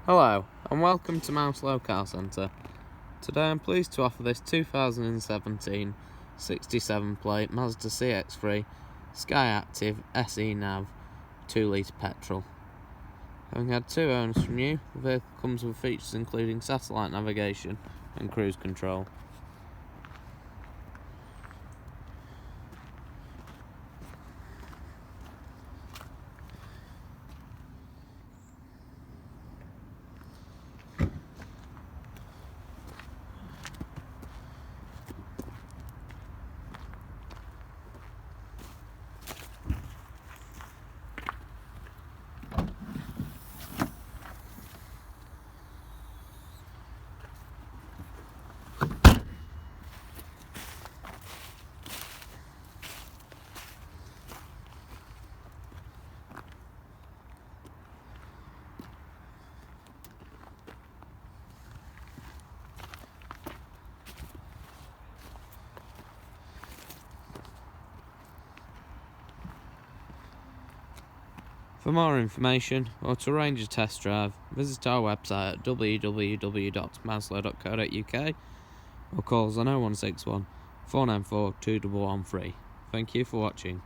Hello and welcome to Mouselow Car Centre. Today I'm pleased to offer this 2017 67 plate Mazda CX-3 SKYACTIV SE nav 2 litre petrol. Having had 2 owners from new, the vehicle comes with features including satellite navigation and cruise control. For more information or to arrange a test drive, visit our website at www.mouselow.co.uk or call us on 0161 494 2113. Thank you for watching.